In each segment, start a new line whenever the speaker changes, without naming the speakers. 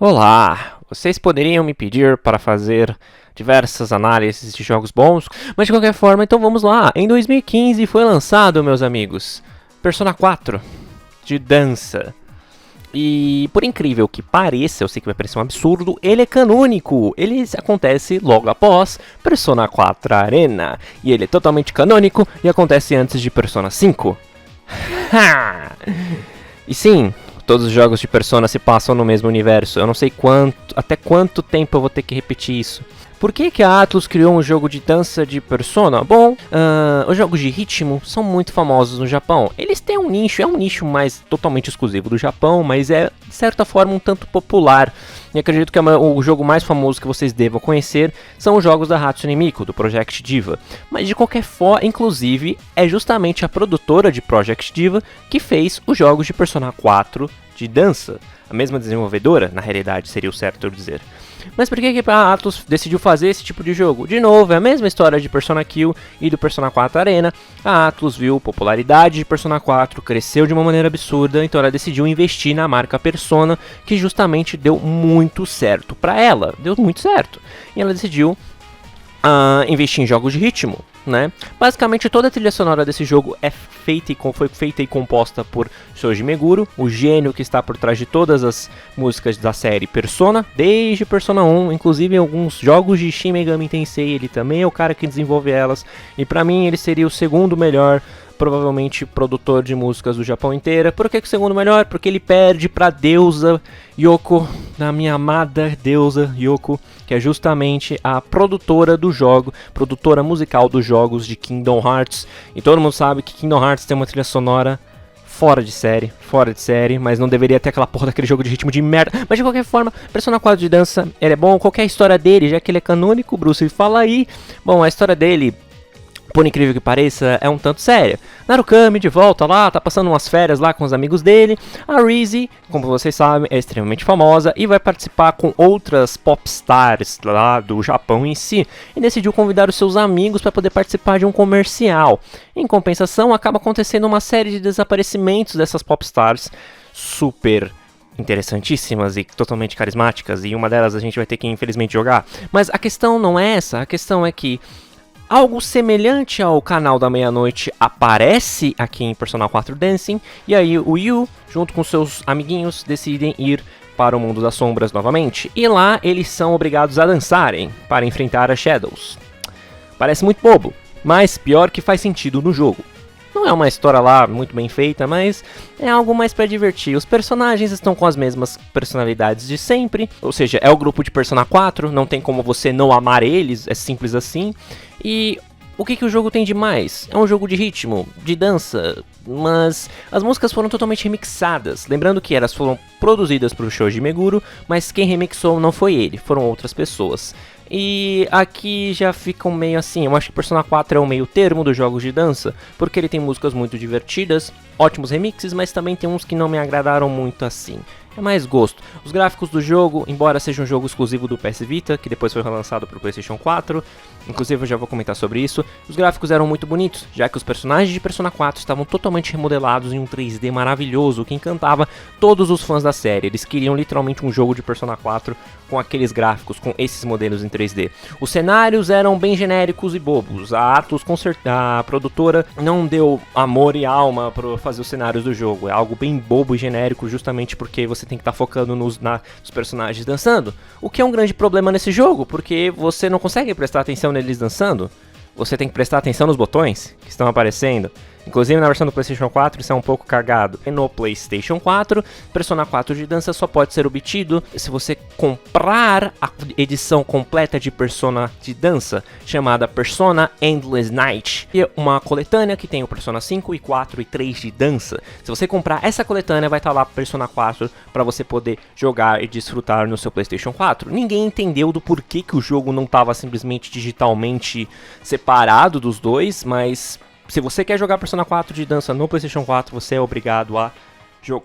Olá! Vocês poderiam me pedir para fazer diversas análises de jogos bons, mas de qualquer forma, então vamos lá. Em 2015 foi lançado, meus amigos, Persona 4 de dança. E por incrível que pareça, eu sei que vai parecer um absurdo, ele é canônico. Ele acontece logo após Persona 4 Arena. E ele é totalmente canônico e acontece antes de Persona 5. E sim, todos os jogos de Persona se passam no mesmo universo. Eu não sei até quanto tempo eu vou ter que repetir isso. Por que a Atlus criou um jogo de dança de Persona? Bom, os jogos de ritmo são muito famosos no Japão. Eles têm um nicho, é um nicho mais totalmente exclusivo do Japão, mas é, de certa forma, um tanto popular. E acredito que o jogo mais famoso que vocês devam conhecer são os jogos da Hatsune Miku, do Project Diva. Mas de qualquer forma, inclusive, é justamente a produtora de Project Diva que fez os jogos de Persona 4 de dança. A mesma desenvolvedora, na realidade, seria o certo eu dizer. Mas por que a Atlus decidiu fazer esse tipo de jogo? De novo, é a mesma história de Persona Kill e do Persona 4 Arena. A Atlus viu a popularidade de Persona 4, cresceu de uma maneira absurda, então ela decidiu investir na marca Persona, que justamente deu muito certo para ela. Deu muito certo. E ela decidiu investir em jogos de ritmo, né? Basicamente toda a trilha sonora desse jogo foi feita e composta por Shoji Meguro, o gênio que está por trás de todas as músicas da série Persona, desde Persona 1, inclusive em alguns jogos de Shin Megami Tensei, ele também é o cara que desenvolve elas, e pra mim ele seria o segundo melhor, provavelmente produtor de músicas do Japão inteira. Por que o segundo melhor? Porque ele perde pra deusa Yoko, da minha amada deusa Yoko, que é justamente a produtora do jogo, produtora musical dos jogos de Kingdom Hearts. E todo mundo sabe que Kingdom Hearts tem uma trilha sonora fora de série, mas não deveria ter aquela porra daquele jogo de ritmo de merda. Mas de qualquer forma, Persona 4 de dança, ele é bom. Qualquer história dele, já que ele é canônico, Bruce fala aí. Bom, a história dele, por incrível que pareça, é um tanto séria. Narukami de volta lá, tá passando umas férias lá com os amigos dele. A Rizzy, como vocês sabem, é extremamente famosa e vai participar com outras popstars lá do Japão em si. E decidiu convidar os seus amigos para poder participar de um comercial. Em compensação, acaba acontecendo uma série de desaparecimentos dessas popstars super interessantíssimas e totalmente carismáticas. E uma delas a gente vai ter que, infelizmente, jogar. Mas a questão não é essa, a questão é que algo semelhante ao canal da meia-noite aparece aqui em Persona 4 Dancing, e aí o Yu, junto com seus amiguinhos, decidem ir para o mundo das sombras novamente, e lá eles são obrigados a dançarem para enfrentar as Shadows. Parece muito bobo, mas pior que faz sentido no jogo. Não é uma história lá muito bem feita, mas é algo mais para divertir. Os personagens estão com as mesmas personalidades de sempre, ou seja, é o grupo de Persona 4, não tem como você não amar eles, é simples assim. E o que o jogo tem de mais? É um jogo de ritmo, de dança, mas as músicas foram totalmente remixadas. Lembrando que elas foram produzidas por Shoji Meguro, mas quem remixou não foi ele, foram outras pessoas. E aqui já ficam meio assim, eu acho que Persona 4 é o meio termo dos jogos de dança, porque ele tem músicas muito divertidas, ótimos remixes, mas também tem uns que não me agradaram muito assim. É mais gosto. Os gráficos do jogo, embora seja um jogo exclusivo do PS Vita, que depois foi relançado para o PlayStation 4, inclusive eu já vou comentar sobre isso, os gráficos eram muito bonitos, já que os personagens de Persona 4 estavam totalmente remodelados em um 3D maravilhoso, que encantava todos os fãs da série. Eles queriam literalmente um jogo de Persona 4 com aqueles gráficos, com esses modelos em 3D. Os cenários eram bem genéricos e bobos. A Atlus, a produtora, não deu amor e alma para fazer os cenários do jogo. É algo bem bobo e genérico, justamente porque você tem que estar focando nos personagens dançando. O que é um grande problema nesse jogo, porque você não consegue prestar atenção neles dançando. Você tem que prestar atenção nos botões que estão aparecendo. Inclusive na versão do PlayStation 4 isso é um pouco cagado. E no PlayStation 4, Persona 4 de dança só pode ser obtido se você comprar a edição completa de Persona de dança, chamada Persona Endless Night. E é uma coletânea que tem o Persona 5 e 4 e 3 de dança. Se você comprar essa coletânea, vai estar lá Persona 4 para você poder jogar e desfrutar no seu PlayStation 4. Ninguém entendeu do porquê que o jogo não estava simplesmente digitalmente separado dos dois, mas se você quer jogar Persona 4 de dança no PlayStation 4, você é obrigado a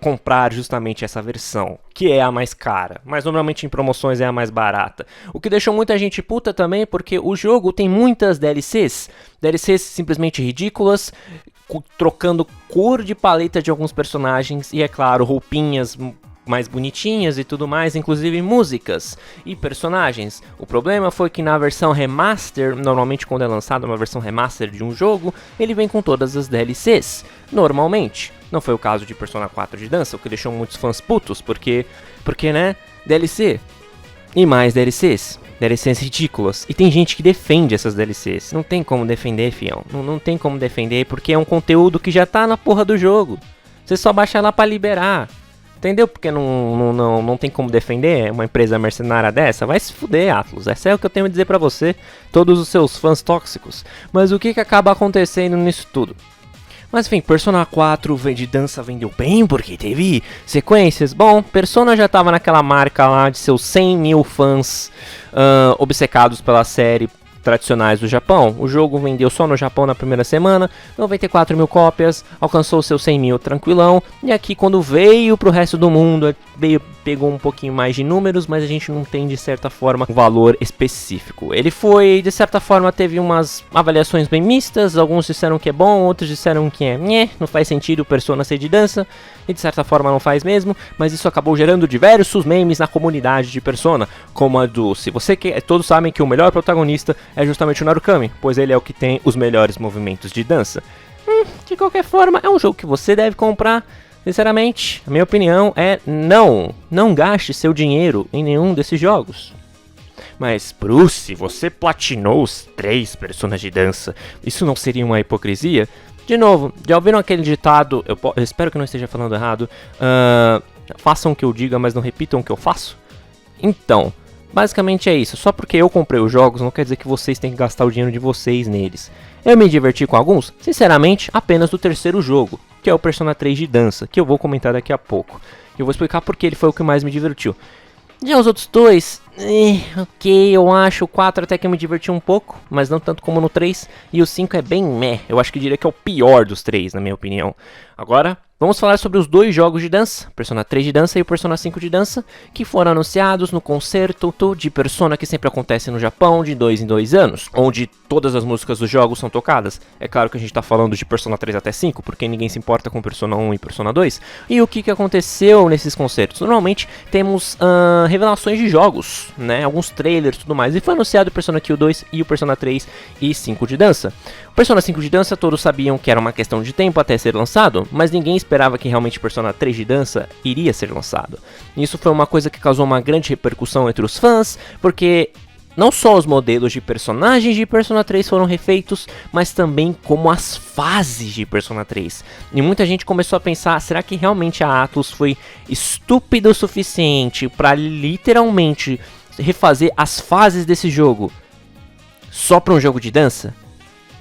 comprar justamente essa versão, que é a mais cara, mas normalmente em promoções é a mais barata. O que deixou muita gente puta também, porque o jogo tem muitas DLCs simplesmente ridículas, trocando cor de paleta de alguns personagens e, é claro, roupinhas mais bonitinhas e tudo mais, inclusive músicas e personagens. O problema foi que na versão remaster, normalmente quando é lançada uma versão remaster de um jogo, ele vem com todas as DLCs, normalmente. Não foi o caso de Persona 4 de dança, o que deixou muitos fãs putos, porque né, DLC e mais DLCs. DLCs ridículas. E tem gente que defende essas DLCs. Não tem como defender, fião. Não tem como defender porque é um conteúdo que já tá na porra do jogo. Você só baixa lá pra liberar. Entendeu? Porque não tem como defender uma empresa mercenária dessa. Vai se fuder, Atlus. Essa é o que eu tenho a dizer pra você. Todos os seus fãs tóxicos. Mas o que acaba acontecendo nisso tudo? Mas enfim, Persona 4 de dança vendeu bem porque teve sequências. Bom, Persona já tava naquela marca lá de seus 100 mil fãs obcecados pela série tradicionais do Japão. O jogo vendeu só no Japão na primeira semana, 94 mil cópias, alcançou seus 100 mil tranquilão. E aqui quando veio pro resto do mundo, pegou um pouquinho mais de números, mas a gente não tem de certa forma um valor específico. Ele foi, de certa forma, teve umas avaliações bem mistas, alguns disseram que é bom, outros disseram que não faz sentido o Persona ser de dança, e de certa forma não faz mesmo, mas isso acabou gerando diversos memes na comunidade de Persona, como a do, se você quer, todos sabem que o melhor protagonista é justamente o Narukami, pois ele é o que tem os melhores movimentos de dança. De qualquer forma, é um jogo que você deve comprar. Sinceramente, a minha opinião é não gaste seu dinheiro em nenhum desses jogos. Mas, Bruce, você platinou os 3 personagens de dança, isso não seria uma hipocrisia? De novo, já ouviram aquele ditado, eu espero que não esteja falando errado, façam o que eu diga, mas não repitam o que eu faço? Então, basicamente é isso, só porque eu comprei os jogos não quer dizer que vocês têm que gastar o dinheiro de vocês neles. Eu me diverti com alguns, sinceramente, apenas do terceiro jogo, que é o Persona 3 de dança, que eu vou comentar daqui a pouco. Eu vou explicar porque ele foi o que mais me divertiu. Já os outros dois, ok, eu acho o 4 até que eu me diverti um pouco, mas não tanto como no 3, e o 5 é bem meh, eu acho que diria que é o pior dos 3, na minha opinião. Agora, vamos falar sobre os 2 jogos de dança, Persona 3 de dança e o Persona 5 de dança, que foram anunciados no concerto de Persona que sempre acontece no Japão de 2 em 2 anos, onde todas as músicas dos jogos são tocadas. É claro que a gente está falando de Persona 3 até 5, porque ninguém se importa com Persona 1 e Persona 2. E o que aconteceu nesses concertos? Normalmente temos revelações de jogos, né, alguns trailers e tudo mais, e foi anunciado o Persona Q2 e o Persona 3 e 5 de dança. O Persona 5 de dança todos sabiam que era uma questão de tempo até ser lançado, mas ninguém esperava que realmente Persona 3 de dança iria ser lançado. Isso foi uma coisa que causou uma grande repercussão entre os fãs, porque não só os modelos de personagens de Persona 3 foram refeitos, mas também como as fases de Persona 3. E muita gente começou a pensar, será que realmente a Atlus foi estúpida o suficiente para literalmente refazer as fases desse jogo só para um jogo de dança?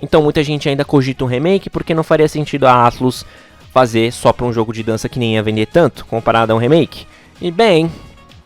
Então muita gente ainda cogita um remake porque não faria sentido a Atlus fazer só para um jogo de dança que nem ia vender tanto, comparado a um remake. E bem,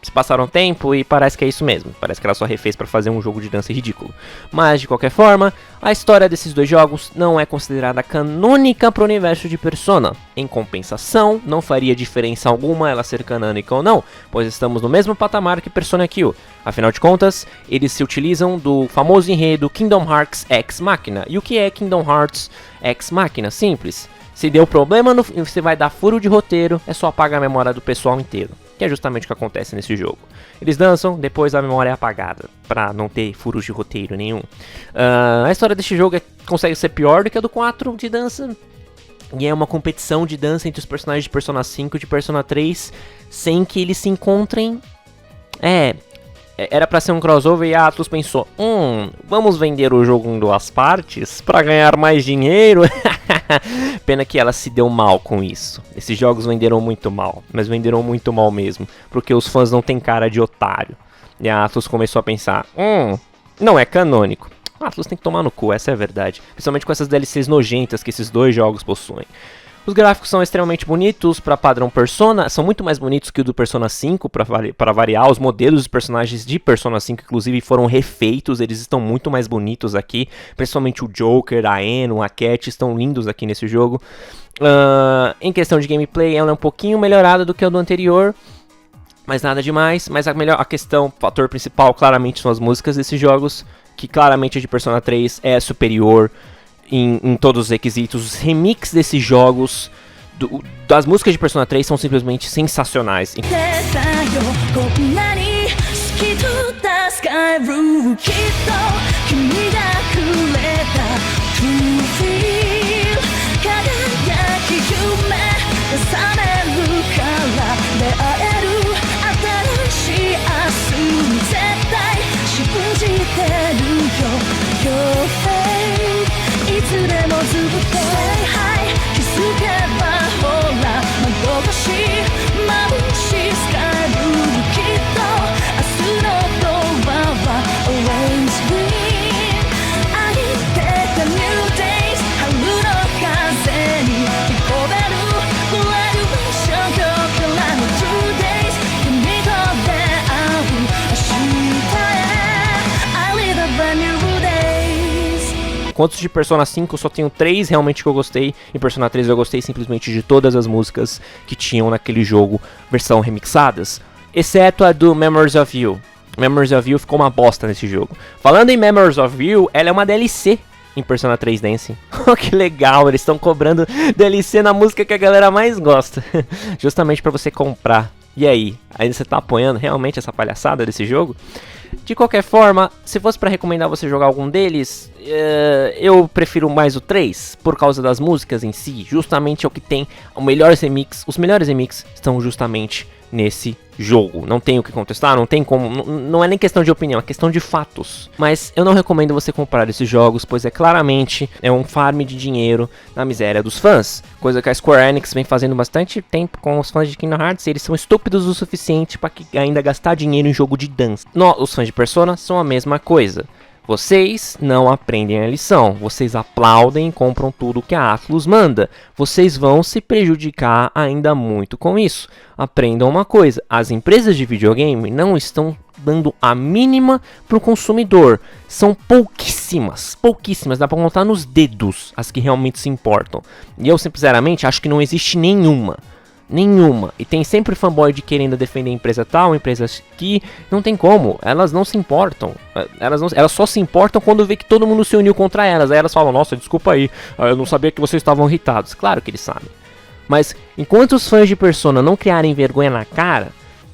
se passaram tempo e parece que é isso mesmo. Parece que ela só refez para fazer um jogo de dança ridículo. Mas, de qualquer forma, a história desses 2 jogos não é considerada canônica para o universo de Persona. Em compensação, não faria diferença alguma ela ser canônica ou não, pois estamos no mesmo patamar que Persona Q. Afinal de contas, eles se utilizam do famoso enredo Kingdom Hearts Ex Machina. E o que é Kingdom Hearts Ex Machina? Simples. Se deu problema, você vai dar furo de roteiro, é só apagar a memória do pessoal inteiro. Que é justamente o que acontece nesse jogo. Eles dançam, depois a memória é apagada, pra não ter furos de roteiro nenhum. A história deste jogo consegue ser pior do que a do 4 de dança. E é uma competição de dança entre os personagens de Persona 5 e de Persona 3, sem que eles se encontrem. Era pra ser um crossover e a Atlus pensou, vamos vender o jogo em 2 partes pra ganhar mais dinheiro? Pena que ela se deu mal com isso. Esses jogos venderam muito mal, mas venderam muito mal mesmo, porque os fãs não têm cara de otário. E a Atlus começou a pensar, não é canônico. A Atlus tem que tomar no cu, essa é a verdade. Principalmente com essas DLCs nojentas que esses 2 jogos possuem. Os gráficos são extremamente bonitos para padrão Persona, são muito mais bonitos que o do Persona 5, para variar. Os modelos dos personagens de Persona 5, inclusive, foram refeitos, eles estão muito mais bonitos aqui, principalmente o Joker, a Eno, a Cat, estão lindos aqui nesse jogo. Em questão de gameplay, ela é um pouquinho melhorada do que o do anterior, mas nada demais. Mas a questão, o fator principal, claramente, são as músicas desses jogos, que claramente a de Persona 3 é superior em todos os requisitos. Os remixes desses jogos das músicas de Persona 3 são simplesmente sensacionais. Quantos de Persona 5 eu só tenho 3 realmente que eu gostei. Em Persona 3 eu gostei simplesmente de todas as músicas que tinham naquele jogo, versão remixadas, exceto a do Memories of You. Memories of You ficou uma bosta nesse jogo. Falando em Memories of You, ela é uma DLC em Persona 3 Dancing. Oh, que legal, eles estão cobrando DLC na música que a galera mais gosta. Justamente pra você comprar. E aí? Ainda você tá apoiando realmente essa palhaçada desse jogo? De qualquer forma, se fosse pra recomendar você jogar algum deles, eu prefiro mais o 3, por causa das músicas em si. Justamente é o que tem os melhores remixes estão justamente nesse jogo. Não tem o que contestar, não tem como, não é nem questão de opinião, é questão de fatos. Mas eu não recomendo você comprar esses jogos, pois claramente é um farm de dinheiro na miséria dos fãs. Coisa que a Square Enix vem fazendo bastante tempo com os fãs de Kingdom Hearts, e eles são estúpidos o suficiente para ainda gastar dinheiro em jogo de dança. Os fãs de Persona são a mesma coisa. Vocês não aprendem a lição, vocês aplaudem e compram tudo que a Atlus manda. Vocês vão se prejudicar ainda muito com isso. Aprendam uma coisa, as empresas de videogame não estão dando a mínima para o consumidor. São pouquíssimas, dá para contar nos dedos as que realmente se importam. E eu, sinceramente, acho que não existe nenhuma. E tem sempre fanboy de querendo defender empresa tal, empresas que não tem como, elas não se importam. Elas só se importam quando vê que todo mundo se uniu contra elas. Aí elas falam, nossa, desculpa aí, eu não sabia que vocês estavam irritados. Claro que eles sabem. Mas enquanto os fãs de Persona não criarem vergonha na cara,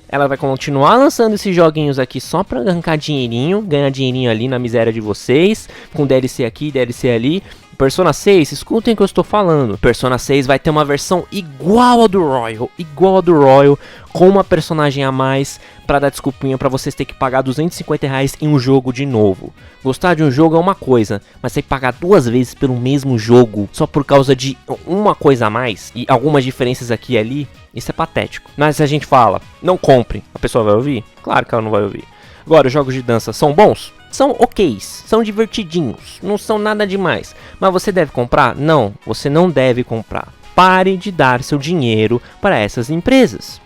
ela vai continuar lançando esses joguinhos aqui só pra arrancar dinheirinho, ganhar dinheirinho ali na miséria de vocês, com DLC aqui, DLC ali. Persona 6, escutem o que eu estou falando. Persona 6 vai ter uma versão igual a do Royal, com uma personagem a mais pra dar desculpinha pra vocês terem que pagar R$250 em um jogo de novo. Gostar de um jogo é uma coisa, mas você pagar 2 vezes pelo mesmo jogo só por causa de uma coisa a mais e algumas diferenças aqui e ali, isso é patético. Mas se a gente fala, não compre, a pessoa vai ouvir? Claro que ela não vai ouvir. Agora, os jogos de dança são bons? São ok's, são divertidinhos, não são nada demais. Mas você deve comprar? Não, você não deve comprar. Pare de dar seu dinheiro para essas empresas.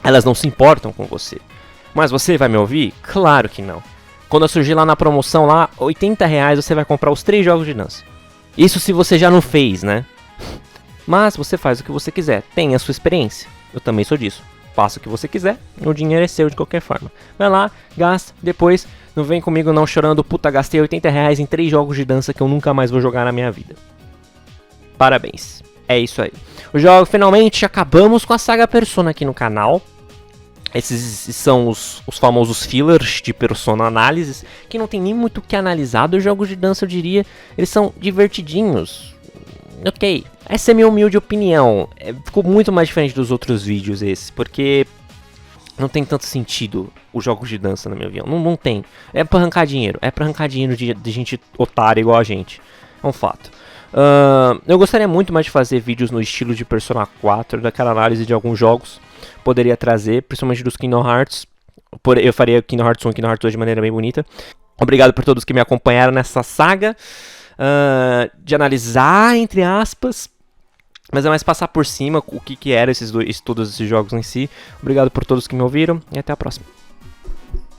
Elas não se importam com você. Mas você vai me ouvir? Claro que não. Quando eu surgir lá na promoção, lá, R$80 você vai comprar os 3 jogos de dança. Isso se você já não fez, né? Mas você faz o que você quiser, tenha a sua experiência. Eu também sou disso. Faça o que você quiser, o dinheiro é seu de qualquer forma. Vai lá, gasta, depois não vem comigo não chorando, puta, gastei R$80 em 3 jogos de dança que eu nunca mais vou jogar na minha vida. Parabéns, é isso aí. O jogo, finalmente, acabamos com a saga Persona aqui no canal. Esses são os famosos fillers de Persona Análises, que não tem nem muito o que analisar dos jogos de dança, eu diria. Eles são divertidinhos. Ok, essa é a minha humilde opinião. Ficou muito mais diferente dos outros vídeos esse, porque não tem tanto sentido os jogos de dança na minha opinião. Não tem. É pra arrancar dinheiro. É pra arrancar dinheiro de gente otária igual a gente. É um fato. Eu gostaria muito mais de fazer vídeos no estilo de Persona 4, daquela análise de alguns jogos. Poderia trazer, principalmente dos Kingdom Hearts. Eu faria Kingdom Hearts 1 e Kingdom Hearts 2 de maneira bem bonita. Obrigado por todos que me acompanharam nessa saga. De analisar, entre aspas, mas é mais passar por cima o que eram todos esses jogos em si. Obrigado por todos que me ouviram e até a próxima.